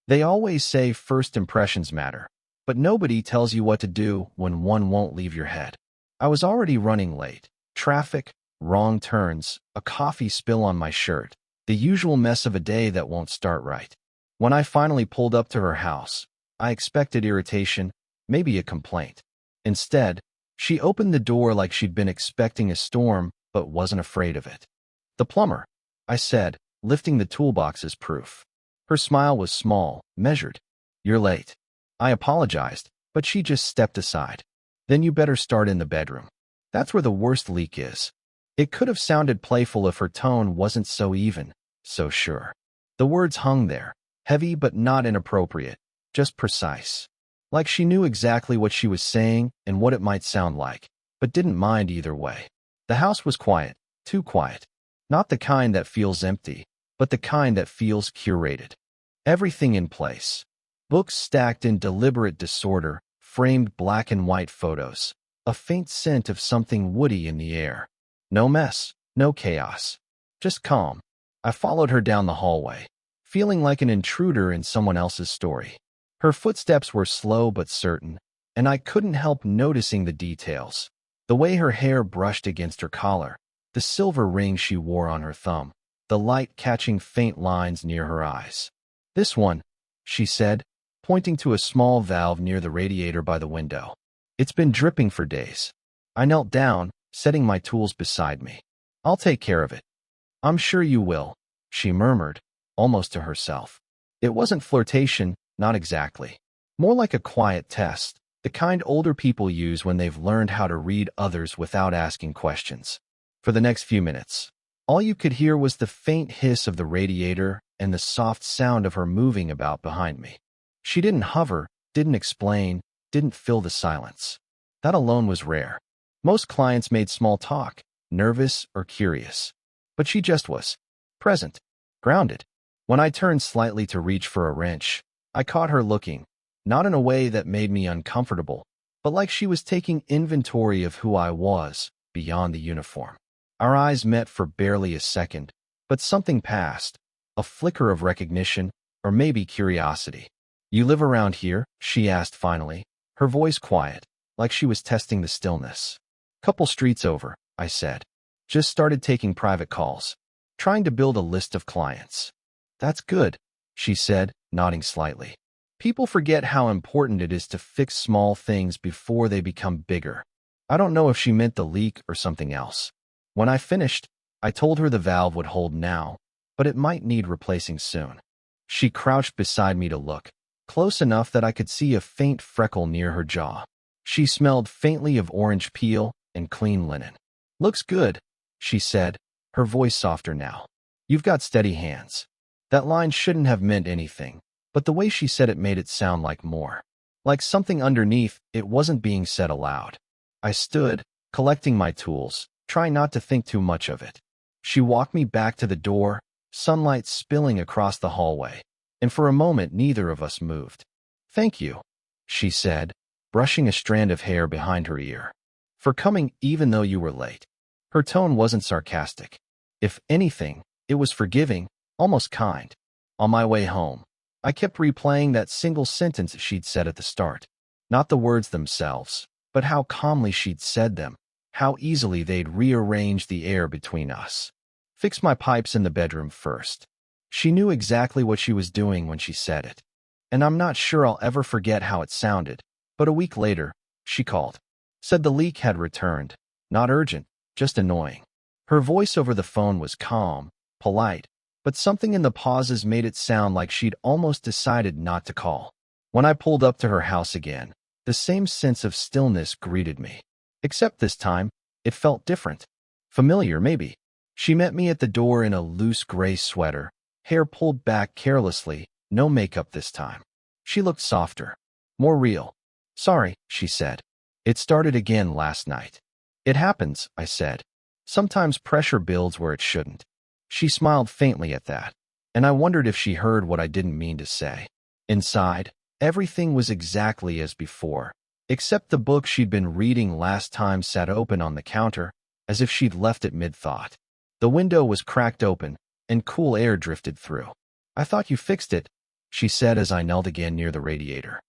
They always say first impressions matter, but nobody tells you what to do when one won't leave your head. I was already running late. Traffic, wrong turns, a coffee spill on my shirt, the usual mess of a day that won't start right. When I finally pulled up to her house, I expected irritation, maybe a complaint. Instead, she opened the door like she'd been expecting a storm but wasn't afraid of it. "The plumber," I said, lifting the toolbox as proof. Her smile was small, measured. "You're late." I apologized, but she just stepped aside. "Then you better start in the bedroom. That's where the worst leak is." It could have sounded playful if her tone wasn't so even, so sure. The words hung there, heavy but not inappropriate, just precise. Like she knew exactly what she was saying and what it might sound like, but didn't mind either way. The house was quiet, too quiet. Not the kind that feels empty, but the kind that feels curated. Everything in place. Books stacked in deliberate disorder, framed black and white photos. A faint scent of something woody in the air. No mess, no chaos. Just calm. I followed her down the hallway, feeling like an intruder in someone else's story. Her footsteps were slow but certain, and I couldn't help noticing the details. The way her hair brushed against her collar, the silver ring she wore on her thumb, the light catching faint lines near her eyes. "This one," she said, pointing to a small valve near the radiator by the window. "It's been dripping for days." I knelt down, setting my tools beside me. "I'll take care of it." "I'm sure you will," she murmured, almost to herself. It wasn't flirtation, not exactly. More like a quiet test, the kind older people use when they've learned how to read others without asking questions. For the next few minutes, all you could hear was the faint hiss of the radiator and the soft sound of her moving about behind me. She didn't hover, didn't explain, didn't fill the silence. That alone was rare. Most clients made small talk, nervous or curious. But she just was. Present. Grounded. When I turned slightly to reach for a wrench, I caught her looking, not in a way that made me uncomfortable, but like she was taking inventory of who I was, beyond the uniform. Our eyes met for barely a second, but something passed. A flicker of recognition, or maybe curiosity. "You live around here?" she asked finally, her voice quiet, like she was testing the stillness. "Couple streets over," I said. "Just started taking private calls. Trying to build a list of clients." "That's good," she said, nodding slightly. People forget how important it is to fix small things before they become bigger. I don't know if she meant the leak or something else. When I finished, I told her the valve would hold now, but it might need replacing soon. She crouched beside me to look, close enough that I could see a faint freckle near her jaw. She smelled faintly of orange peel and clean linen. "Looks good," she said, her voice softer now. "You've got steady hands." That line shouldn't have meant anything, but the way she said it made it sound like more. Like something underneath, it wasn't being said aloud. I stood, collecting my tools, trying not to think too much of it. She walked me back to the door, sunlight spilling across the hallway, and for a moment neither of us moved. "Thank you," she said, brushing a strand of hair behind her ear. "For coming even though you were late." Her tone wasn't sarcastic. If anything, it was forgiving, almost kind. On my way home, I kept replaying that single sentence she'd said at the start. Not the words themselves, but how calmly she'd said them, how easily they'd rearranged the air between us. "Fix my pipes in the bedroom first." She knew exactly what she was doing when she said it. And I'm not sure I'll ever forget how it sounded, but a week later, she called. Said the leak had returned. Not urgent, just annoying. Her voice over the phone was calm, polite, but something in the pauses made it sound like she'd almost decided not to call. When I pulled up to her house again, the same sense of stillness greeted me. Except this time, it felt different. Familiar, maybe. She met me at the door in a loose gray sweater, hair pulled back carelessly, no makeup this time. She looked softer, more real. "Sorry," she said. "It started again last night." "It happens," I said. "Sometimes pressure builds where it shouldn't." She smiled faintly at that, and I wondered if she heard what I didn't mean to say. Inside, everything was exactly as before, except the book she'd been reading last time sat open on the counter, as if she'd left it mid-thought. The window was cracked open, and cool air drifted through. "I thought you fixed it," she said as I knelt again near the radiator.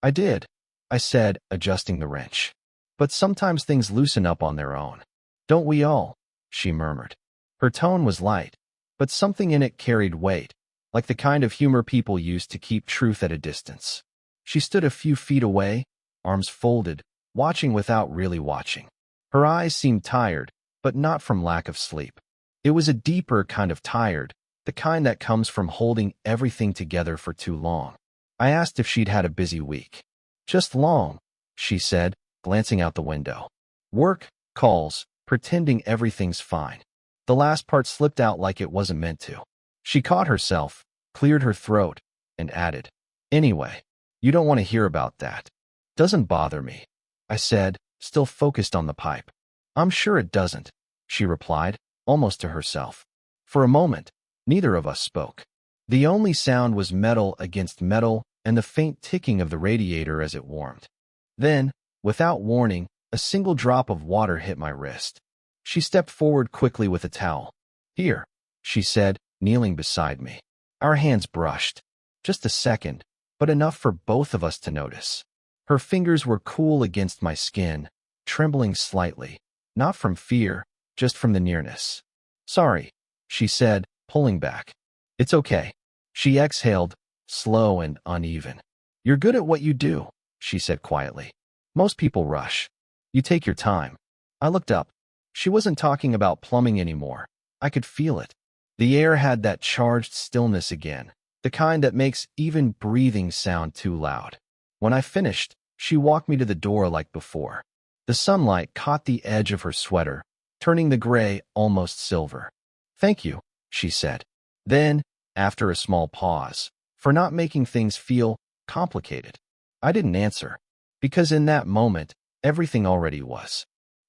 I did, I said, adjusting the wrench. But sometimes things loosen up on their own. Don't we all? She murmured. Her tone was light, but something in it carried weight, like the kind of humor people use to keep truth at a distance. She stood a few feet away, arms folded, watching without really watching. Her eyes seemed tired, but not from lack of sleep. It was a deeper kind of tired, the kind that comes from holding everything together for too long. I asked if she'd had a busy week. Just long, she said, glancing out the window. Work, calls, pretending everything's fine. The last part slipped out like it wasn't meant to. She caught herself, cleared her throat, and added, Anyway, you don't want to hear about that. Doesn't bother me, I said, still focused on the pipe. I'm sure it doesn't, she replied, almost to herself. For a moment, neither of us spoke. The only sound was metal against metal and the faint ticking of the radiator as it warmed. Then, without warning, a single drop of water hit my wrist. She stepped forward quickly with a towel. Here, she said, kneeling beside me. Our hands brushed. Just a second, but enough for both of us to notice. Her fingers were cool against my skin, trembling slightly, not from fear, just from the nearness. Sorry, she said, pulling back. It's okay. She exhaled, slow and uneven. You're good at what you do, she said quietly. Most people rush. You take your time. I looked up. She wasn't talking about plumbing anymore. I could feel it. The air had that charged stillness again, the kind that makes even breathing sound too loud. When I finished, she walked me to the door like before. The sunlight caught the edge of her sweater, turning the gray almost silver. Thank you, she said. Then, after a small pause, for not making things feel complicated. I didn't answer, because in that moment, everything already was.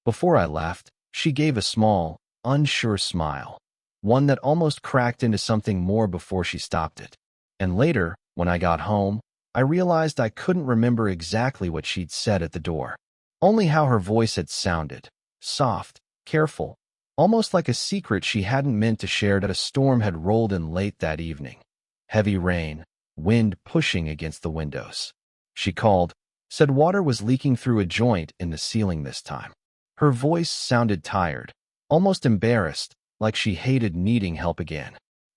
Before I left, she gave a small, unsure smile, one that almost cracked into something more before she stopped it. And later, when I got home, I realized I couldn't remember exactly what she'd said at the door, only how her voice had sounded, soft, careful, almost like a secret she hadn't meant to share. That a storm had rolled in late that evening. Heavy rain, wind pushing against the windows. She called, said water was leaking through a joint in the ceiling this time. Her voice sounded tired, almost embarrassed, like she hated needing help again.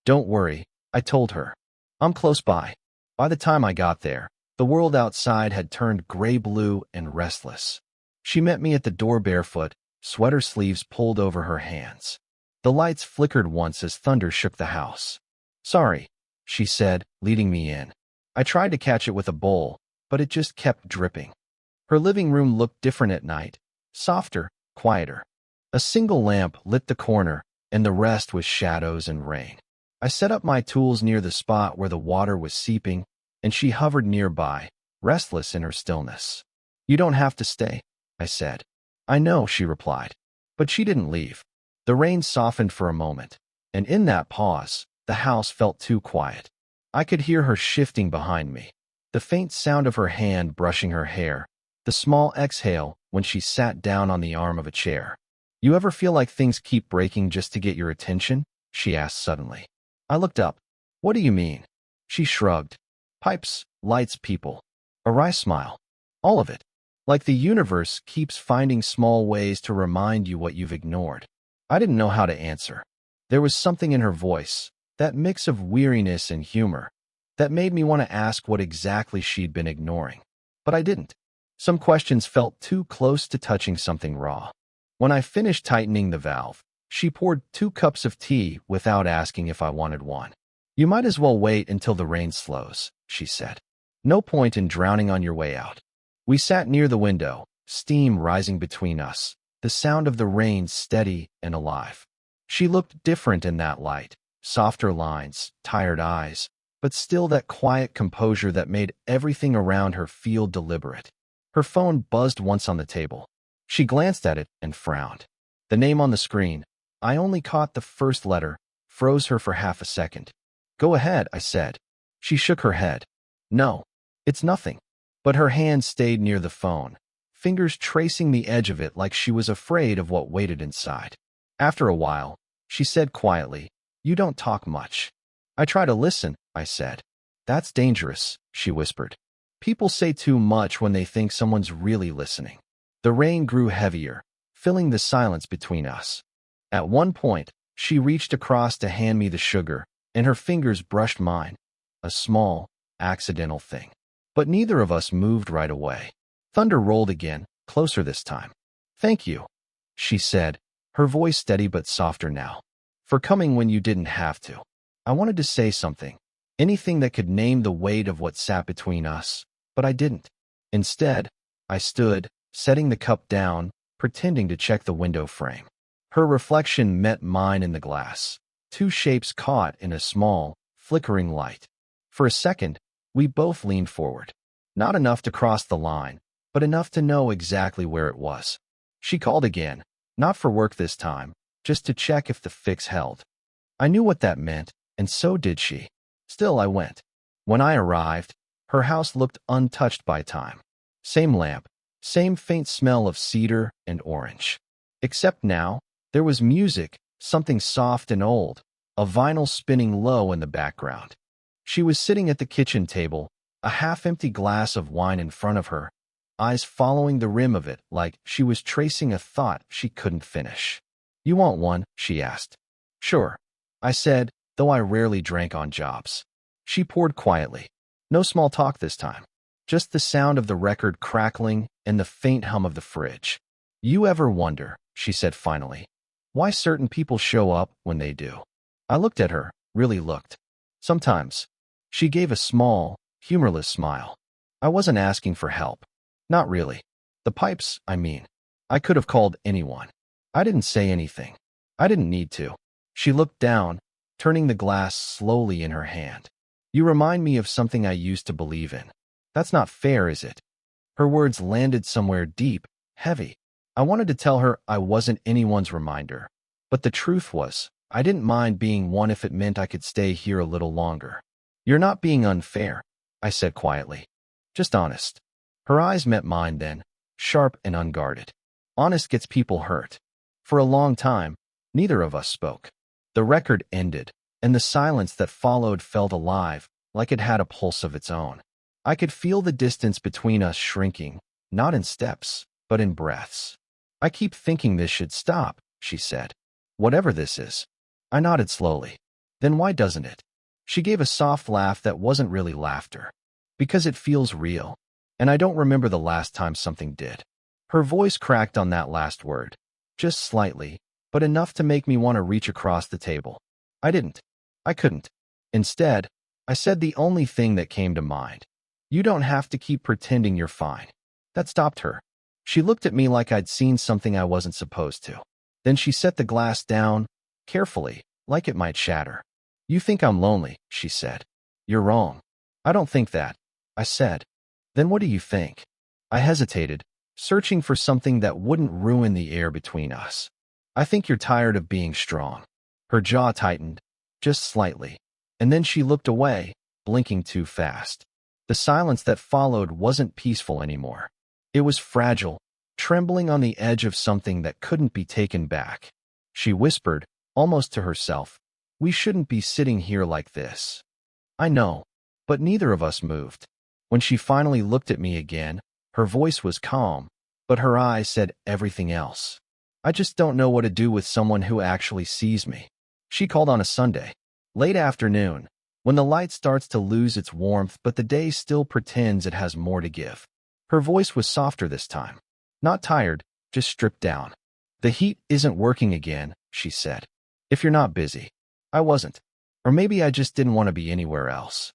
Don't worry, I told her. I'm close by. By the time I got there, the world outside had turned gray-blue and restless. She met me at the door barefoot, sweater sleeves pulled over her hands. The lights flickered once as thunder shook the house. Sorry, she said, leading me in. I tried to catch it with a bowl, but it just kept dripping. Her living room looked different at night, softer, quieter. A single lamp lit the corner, and the rest was shadows and rain. I set up my tools near the spot where the water was seeping, and she hovered nearby, restless in her stillness. You don't have to stay, I said. I know, she replied. But she didn't leave. The rain softened for a moment, and in that pause, the house felt too quiet. I could hear her shifting behind me, the faint sound of her hand brushing her hair, the small exhale when she sat down on the arm of a chair. You ever feel like things keep breaking just to get your attention? She asked suddenly. I looked up. What do you mean? She shrugged. Pipes, lights, people. A wry smile. All of it. Like the universe keeps finding small ways to remind you what you've ignored. I didn't know how to answer. There was something in her voice, that mix of weariness and humor, that made me want to ask what exactly she'd been ignoring. But I didn't. Some questions felt too close to touching something raw. When I finished tightening the valve, she poured 2 cups of tea without asking if I wanted one. You might as well wait until the rain slows, she said. No point in drowning on your way out. We sat near the window, steam rising between us, the sound of the rain steady and alive. She looked different in that light, softer lines, tired eyes, but still that quiet composure that made everything around her feel deliberate. Her phone buzzed once on the table. She glanced at it and frowned. The name on the screen, I only caught the first letter, froze her for half a second. Go ahead, I said. She shook her head. No, it's nothing. But her hand stayed near the phone, fingers tracing the edge of it like she was afraid of what waited inside. After a while, she said quietly, You don't talk much. I try to listen, I said. That's dangerous, she whispered. People say too much when they think someone's really listening. The rain grew heavier, filling the silence between us. At one point, she reached across to hand me the sugar, and her fingers brushed mine. A small, accidental thing. But neither of us moved right away. Thunder rolled again, closer this time. Thank you, she said, her voice steady but softer now. For coming when you didn't have to. I wanted to say something, anything that could name the weight of what sat between us, but I didn't. Instead, I stood, setting the cup down, pretending to check the window frame. Her reflection met mine in the glass, two shapes caught in a small, flickering light. For a second, we both leaned forward. Not enough to cross the line, but enough to know exactly where it was. She called again, not for work this time, just to check if the fix held. I knew what that meant, and so did she. Still, I went. When I arrived, her house looked untouched by time. Same lamp, same faint smell of cedar and orange. Except now, there was music, something soft and old, a vinyl spinning low in the background. She was sitting at the kitchen table, a half-empty glass of wine in front of her, eyes following the rim of it like she was tracing a thought she couldn't finish. You want one? She asked. Sure, I said, though I rarely drank on jobs. She poured quietly. No small talk this time. Just the sound of the record crackling and the faint hum of the fridge. You ever wonder, she said finally, why certain people show up when they do? I looked at her, really looked. Sometimes. She gave a small, humorless smile. I wasn't asking for help. Not really. The pipes, I mean. I could have called anyone. I didn't say anything. I didn't need to. She looked down, turning the glass slowly in her hand. You remind me of something I used to believe in. That's not fair, is it? Her words landed somewhere deep, heavy. I wanted to tell her I wasn't anyone's reminder. But the truth was, I didn't mind being one if it meant I could stay here a little longer. You're not being unfair, I said quietly. Just honest. Her eyes met mine then, sharp and unguarded. Honest gets people hurt. For a long time, neither of us spoke. The record ended, and the silence that followed felt alive, like it had a pulse of its own. I could feel the distance between us shrinking, not in steps, but in breaths. I keep thinking this should stop, she said. Whatever this is. I nodded slowly. Then why doesn't it? She gave a soft laugh that wasn't really laughter. Because it feels real. And I don't remember the last time something did. Her voice cracked on that last word. Just slightly, but enough to make me want to reach across the table. I didn't. I couldn't. Instead, I said the only thing that came to mind. You don't have to keep pretending you're fine. That stopped her. She looked at me like I'd seen something I wasn't supposed to. Then she set the glass down, carefully, like it might shatter. You think I'm lonely, she said. You're wrong. I don't think that, I said. Then what do you think? I hesitated, searching for something that wouldn't ruin the air between us. I think you're tired of being strong. Her jaw tightened, just slightly, and then she looked away, blinking too fast. The silence that followed wasn't peaceful anymore. It was fragile, trembling on the edge of something that couldn't be taken back. She whispered, almost to herself, we shouldn't be sitting here like this. I know, but neither of us moved. When she finally looked at me again, her voice was calm, but her eyes said everything else. I just don't know what to do with someone who actually sees me. She called on a Sunday, late afternoon, when the light starts to lose its warmth but the day still pretends it has more to give. Her voice was softer this time. Not tired, just stripped down. The heat isn't working again, she said. If you're not busy. I wasn't. Or maybe I just didn't want to be anywhere else.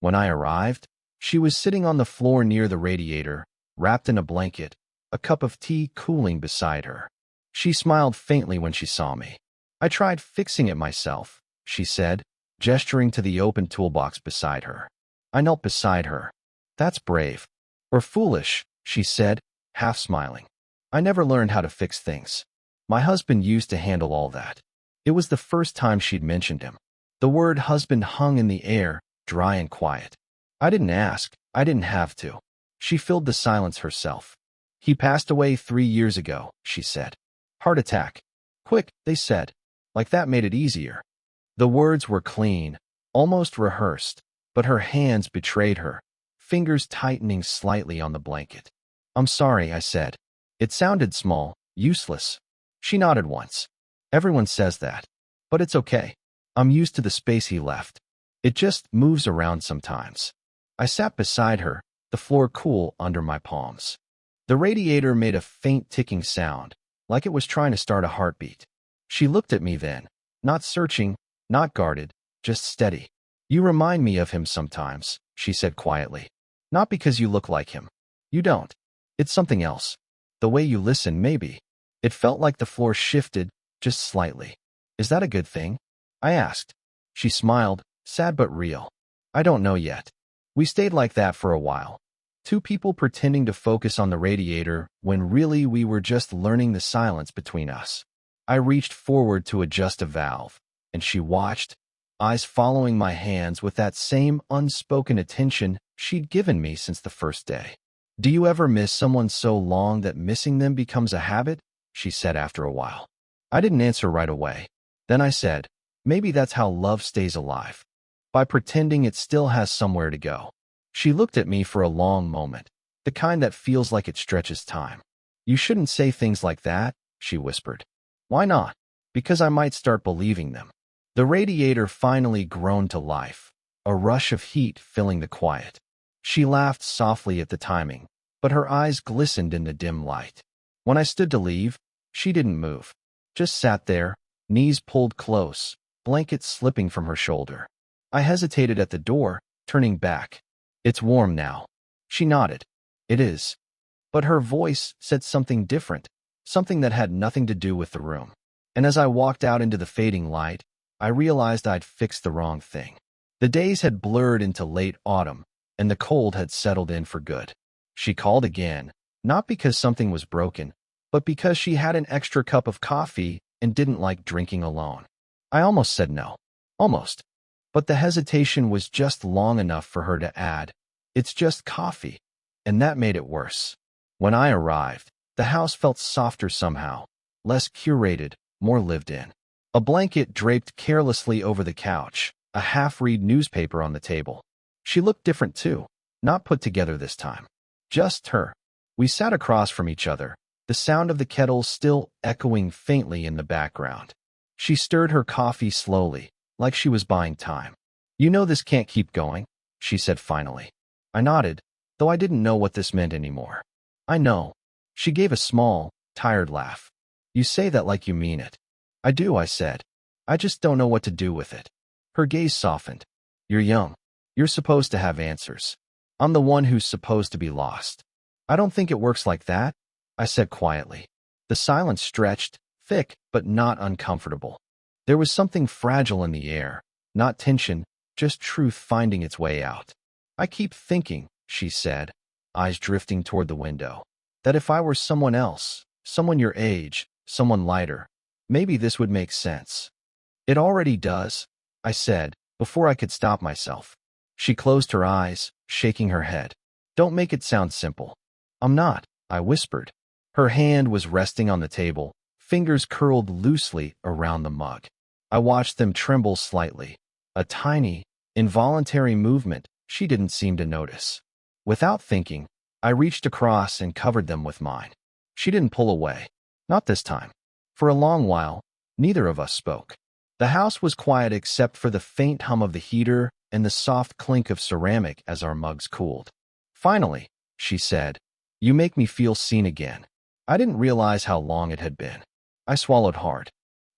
When I arrived, she was sitting on the floor near the radiator, wrapped in a blanket, a cup of tea cooling beside her. She smiled faintly when she saw me. I tried fixing it myself, she said, gesturing to the open toolbox beside her. I knelt beside her. That's brave. Or foolish, she said, half smiling. I never learned how to fix things. My husband used to handle all that. It was the first time she'd mentioned him. The word husband hung in the air, dry and quiet. I didn't ask. I didn't have to. She filled the silence herself. He passed away 3 years ago, she said. Heart attack. Quick, they said. Like that made it easier. The words were clean, almost rehearsed. but her hands betrayed her, fingers tightening slightly on the blanket. "I'm sorry," I said. It sounded small, useless. She nodded once. "Everyone says that. But it's okay. I'm used to the space he left. It just moves around sometimes." I sat beside her, the floor cool under my palms. The radiator made a faint ticking sound, like it was trying to start a heartbeat. She looked at me then, not searching, not guarded, just steady. "You remind me of him sometimes," she said quietly. "Not because you look like him. You don't. It's something else. The way you listen, maybe." It felt like the floor shifted, just slightly. "Is that a good thing?" I asked. She smiled, sad but real. "I don't know yet." We stayed like that for a while. Two people pretending to focus on the radiator when really we were just learning the silence between us. I reached forward to adjust a valve, and she watched, eyes following my hands with that same unspoken attention she'd given me since the first day. "Do you ever miss someone so long that missing them becomes a habit?" she said after a while. I didn't answer right away. Then I said, "Maybe that's how love stays alive, by pretending it still has somewhere to go." She looked at me for a long moment, the kind that feels like it stretches time. "You shouldn't say things like that," she whispered. "Why not?" "Because I might start believing them." The radiator finally groaned to life, a rush of heat filling the quiet. She laughed softly at the timing, but her eyes glistened in the dim light. When I stood to leave, she didn't move, just sat there, knees pulled close, blanket slipping from her shoulder. I hesitated at the door, turning back. "It's warm now." She nodded. "It is." But her voice said something different, something that had nothing to do with the room. And as I walked out into the fading light, I realized I'd fixed the wrong thing. The days had blurred into late autumn, and the cold had settled in for good. She called again, not because something was broken, but because she had an extra cup of coffee and didn't like drinking alone. I almost said no. Almost. But the hesitation was just long enough for her to add, "It's just coffee." And that made it worse. When I arrived, the house felt softer somehow, less curated, more lived in. A blanket draped carelessly over the couch, a half-read newspaper on the table. She looked different too, not put together this time. Just her. We sat across from each other, the sound of the kettle still echoing faintly in the background. She stirred her coffee slowly, like she was buying time. "You know this can't keep going," she said finally. I nodded, though I didn't know what this meant anymore. "I know." She gave a small, tired laugh. "You say that like you mean it." "I do," I said. "I just don't know what to do with it." Her gaze softened. "You're young. You're supposed to have answers. I'm the one who's supposed to be lost." "I don't think it works like that," I said quietly. The silence stretched, thick but not uncomfortable. There was something fragile in the air, not tension, just truth finding its way out. "I keep thinking," she said, eyes drifting toward the window, "that if I were someone else, someone your age, someone lighter, maybe this would make sense." "It already does," I said, before I could stop myself. She closed her eyes, shaking her head. "Don't make it sound simple." "I'm not," I whispered. Her hand was resting on the table, fingers curled loosely around the mug. I watched them tremble slightly, a tiny, involuntary movement she didn't seem to notice. Without thinking, I reached across and covered them with mine. She didn't pull away. Not this time. For a long while, neither of us spoke. The house was quiet except for the faint hum of the heater and the soft clink of ceramic as our mugs cooled. "Finally," she said, "you make me feel seen again." I didn't realize how long it had been. I swallowed hard.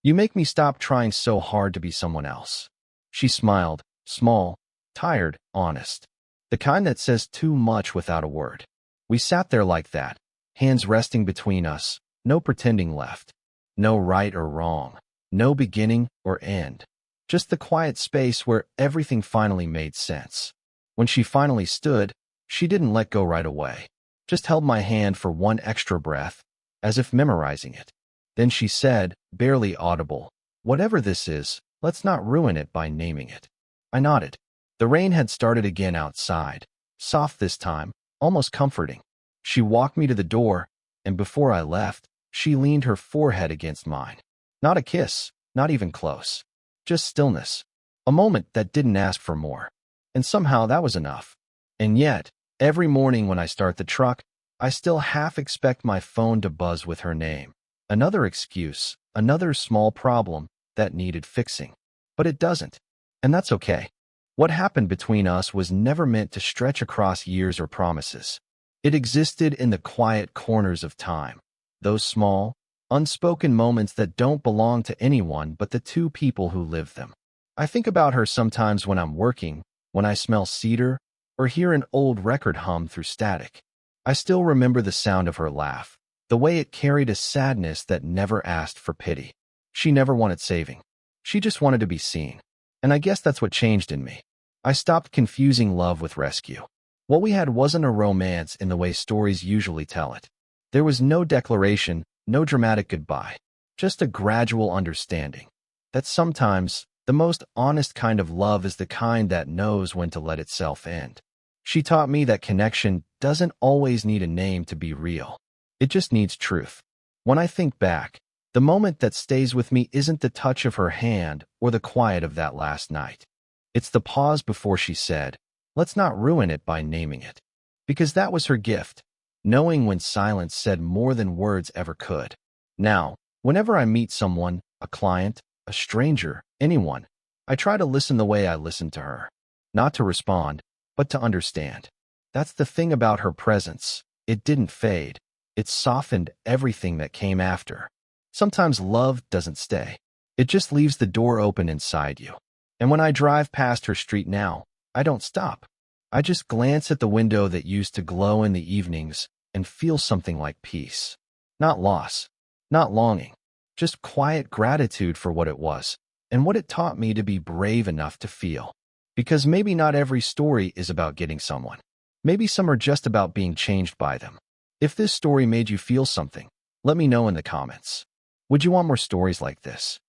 "You make me stop trying so hard to be someone else." She smiled, small, tired, honest. The kind that says too much without a word. We sat there like that, hands resting between us, no pretending left. No right or wrong, no beginning or end. Just the quiet space where everything finally made sense. When she finally stood, she didn't let go right away. Just held my hand for one extra breath, as if memorizing it. Then she said, barely audible, "Whatever this is, let's not ruin it by naming it." I nodded. The rain had started again outside, soft this time, almost comforting. She walked me to the door, and before I left, she leaned her forehead against mine. Not a kiss, not even close. Just stillness. A moment that didn't ask for more. and somehow that was enough. And yet, every morning when I start the truck, I still half expect my phone to buzz with her name. Another excuse, another small problem that needed fixing. But it doesn't, and that's okay. What happened between us was never meant to stretch across years or promises. It existed in the quiet corners of time, those small, unspoken moments that don't belong to anyone but the two people who live them. I think about her sometimes when I'm working, when I smell cedar, or hear an old record hum through static. I still remember the sound of her laugh, the way it carried a sadness that never asked for pity. She never wanted saving. She just wanted to be seen. And I guess that's what changed in me. I stopped confusing love with rescue. What we had wasn't a romance in the way stories usually tell it. There was no declaration, no dramatic goodbye, just a gradual understanding that sometimes the most honest kind of love is the kind that knows when to let itself end. She taught me that connection doesn't always need a name to be real. It just needs truth. When I think back, the moment that stays with me isn't the touch of her hand or the quiet of that last night. It's the pause before she said, "Let's not ruin it by naming it." Because that was her gift, knowing when silence said more than words ever could. Now, whenever I meet someone, a client, a stranger, anyone, I try to listen the way I listened to her. Not to respond, but to understand. That's the thing about her presence. It didn't fade. It softened everything that came after. Sometimes love doesn't stay. It just leaves the door open inside you. And when I drive past her street now, I don't stop. I just glance at the window that used to glow in the evenings and feel something like peace. Not loss, not longing, just quiet gratitude for what it was and what it taught me to be brave enough to feel. Because maybe not every story is about getting someone. Maybe some are just about being changed by them. If this story made you feel something, let me know in the comments. Would you want more stories like this?